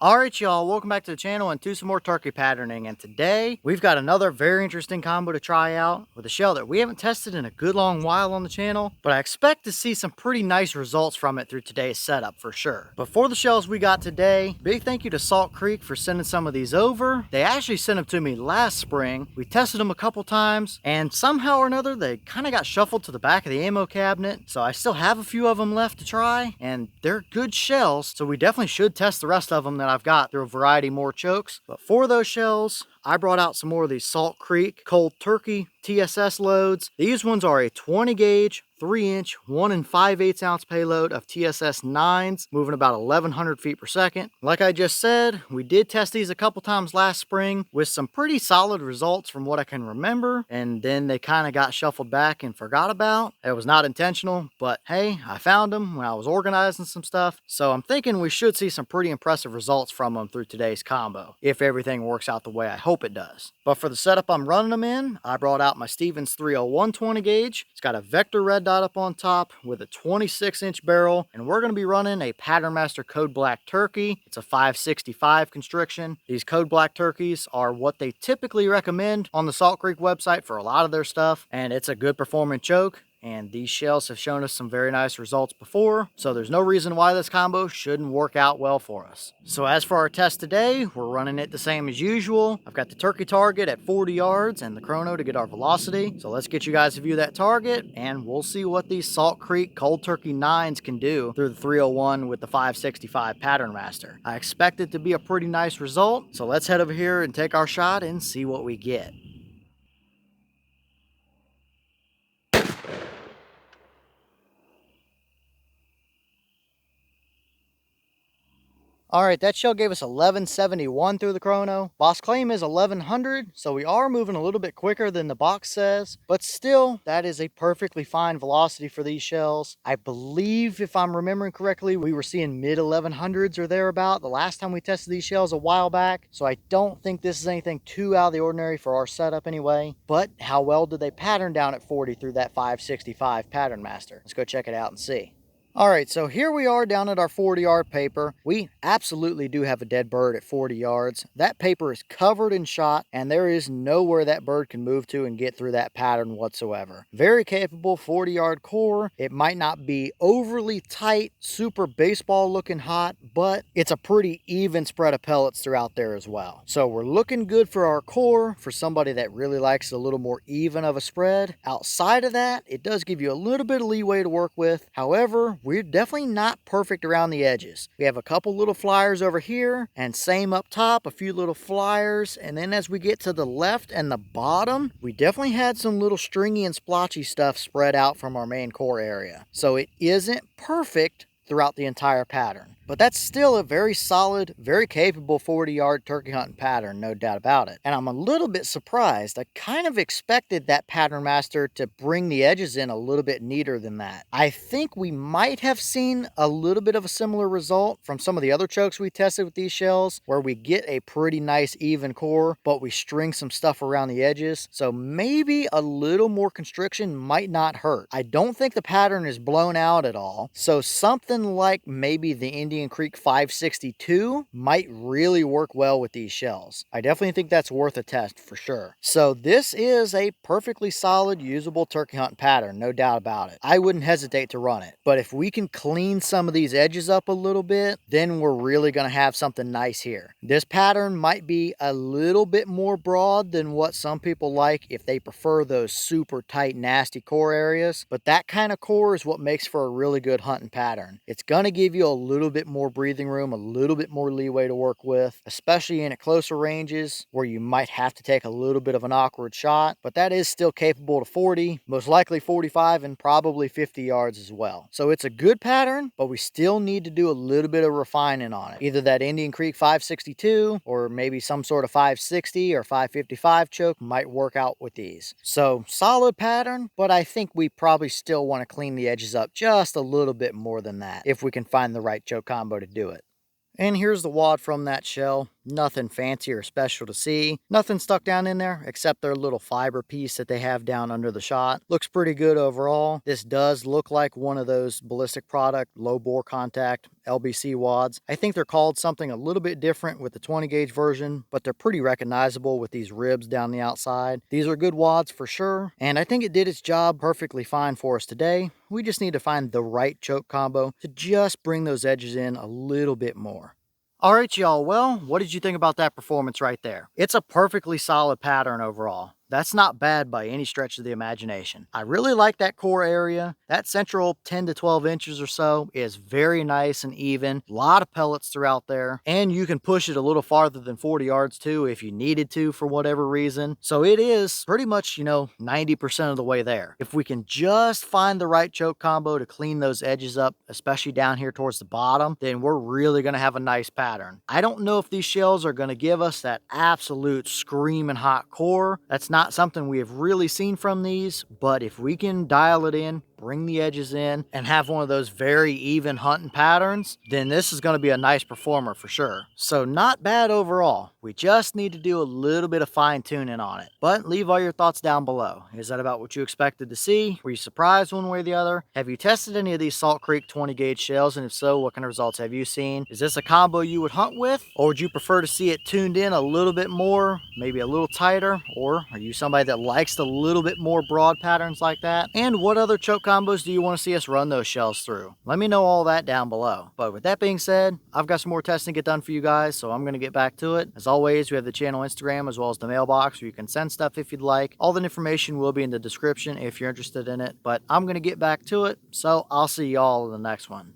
Alright y'all, welcome back to the channel and to some more turkey patterning, and today we've got another very interesting combo to try out with a shell that we haven't tested in a good long while on the channel, but I expect to see some pretty nice results from it through today's setup for sure. But for the shells we got today, big thank you to Salt Creek for sending some of these over. They actually sent them to me last spring. We tested them a couple times and somehow or another they kind of got shuffled to the back of the ammo cabinet, so I still have a few of them left to try and they're good shells, so we definitely should test the rest of them that I've got through a variety more chokes. But for those shells, I brought out some more of these Salt Creek Cold Turkey TSS loads. These ones are a 20 gauge, 3-inch, 1 5/8 ounce payload of TSS 9s, moving about 1100 feet per second. Like I just said, we did test these a couple times last spring with some pretty solid results from what I can remember, and then they kind of got shuffled back and forgot about. It was not intentional, but hey, I found them when I was organizing some stuff, so I'm thinking we should see some pretty impressive results from them through today's combo, if everything works out the way I hope it does. But for the setup I'm running them in, I brought out my Stevens 301 20 gauge. It's got a vector red dot up on top with a 26-inch barrel, and we're going to be running a Patternmaster Code Black Turkey. It's a 565 constriction. These Code Black Turkeys are what they typically recommend on the Salt Creek website for a lot of their stuff, and it's a good performing choke. And these shells have shown us some very nice results before, so there's no reason why this combo shouldn't work out well for us. So as for our test today, we're running it the same as usual. I've got the turkey target at 40 yards and the chrono to get our velocity. So let's get you guys to view that target, and we'll see what these Salt Creek Cold Turkey 9s can do through the 301 with the 565 Patternmaster. I expect it to be a pretty nice result, so let's head over here and take our shot and see what we get. Alright, that shell gave us 1171 through the chrono. Boss claim is 1100, so we are moving a little bit quicker than the box says, but still, that is a perfectly fine velocity for these shells. I believe, if I'm remembering correctly, we were seeing mid 1100s or thereabout the last time we tested these shells a while back, so I don't think this is anything too out of the ordinary for our setup anyway. But how well did they pattern down at 40 through that 565 Patternmaster? Let's go check it out and see. Alright, so here we are down at our 40-yard paper. We absolutely do have a dead bird at 40 yards. That paper is covered in shot, and there is nowhere that bird can move to and get through that pattern whatsoever. Very capable 40-yard core. It might not be overly tight, super baseball-looking hot, but it's a pretty even spread of pellets throughout there as well. So we're looking good for our core, for somebody that really likes a little more even of a spread. Outside of that, it does give you a little bit of leeway to work with. However, we're definitely not perfect around the edges. We have a couple little flyers over here, and same up top, a few little flyers, and then as we get to the left and the bottom, we definitely had some little stringy and splotchy stuff spread out from our main core area. So it isn't perfect throughout the entire pattern, but that's still a very solid, very capable 40-yard turkey hunting pattern, no doubt about it. And I'm a little bit surprised. I kind of expected that Patternmaster to bring the edges in a little bit neater than that. I think we might have seen a little bit of a similar result from some of the other chokes we tested with these shells, where we get a pretty nice even core, but we string some stuff around the edges. So maybe a little more constriction might not hurt. I don't think the pattern is blown out at all, so something like maybe the Indian Creek 562 might really work well with these shells. I definitely think that's worth a test for sure. So this is a perfectly solid, usable turkey hunting pattern, no doubt about it. I wouldn't hesitate to run it. But if we can clean some of these edges up a little bit, then we're really going to have something nice here. This pattern might be a little bit more broad than what some people like if they prefer those super tight, nasty core areas. But that kind of core is what makes for a really good hunting pattern. It's going to give you a little bit more breathing room, a little bit more leeway to work with, especially in at closer ranges where you might have to take a little bit of an awkward shot, but that is still capable to 40, most likely 45, and probably 50 yards as well. So it's a good pattern, but we still need to do a little bit of refining on it. Either that Indian Creek 562 or maybe some sort of 560 or 555 choke might work out with these. So solid pattern, but I think we probably still want to clean the edges up just a little bit more than that if we can find the right choke combo to do it. And here's the wad from that shell. Nothing fancy or special to see. Nothing stuck down in there except their little fiber piece that they have down under the shot. Looks pretty good overall. This does look like one of those ballistic product low bore contact LBC wads. I think they're called something a little bit different with the 20 gauge version, but they're pretty recognizable with these ribs down the outside. These are good wads for sure, and I think it did its job perfectly fine for us today. We just need to find the right choke combo to just bring those edges in a little bit more. All right, y'all. Well, what did you think about that performance right there? It's a perfectly solid pattern overall. That's not bad by any stretch of the imagination. I really like that core area. That central 10 to 12 inches or so is very nice and even. A lot of pellets throughout there. And you can push it a little farther than 40 yards too if you needed to for whatever reason. So it is pretty much, 90% of the way there. If we can just find the right choke combo to clean those edges up, especially down here towards the bottom, then we're really going to have a nice pattern. I don't know if these shells are going to give us that absolute screaming hot core. That's not something we have really seen from these, but if we can dial it in, bring the edges in, and have one of those very even hunting patterns, then this is going to be a nice performer for sure. So not bad overall. We just need to do a little bit of fine tuning on it. But leave all your thoughts down below. Is that about what you expected to see? Were you surprised one way or the other? Have you tested any of these Salt Creek 20 gauge shells? And if so, what kind of results have you seen? Is this a combo you would hunt with? Or would you prefer to see it tuned in a little bit more, maybe a little tighter? Or are you somebody that likes a little bit more broad patterns like that? And what other choke combos do you want to see us run those shells through? Let me know all that down below. But with that being said, I've got some more testing to get done for you guys, so I'm going to get back to it. As always, we have the channel Instagram as well as the mailbox where you can send stuff if you'd like. All the information will be in the description if you're interested in it, but I'm going to get back to it, so I'll see y'all in the next one.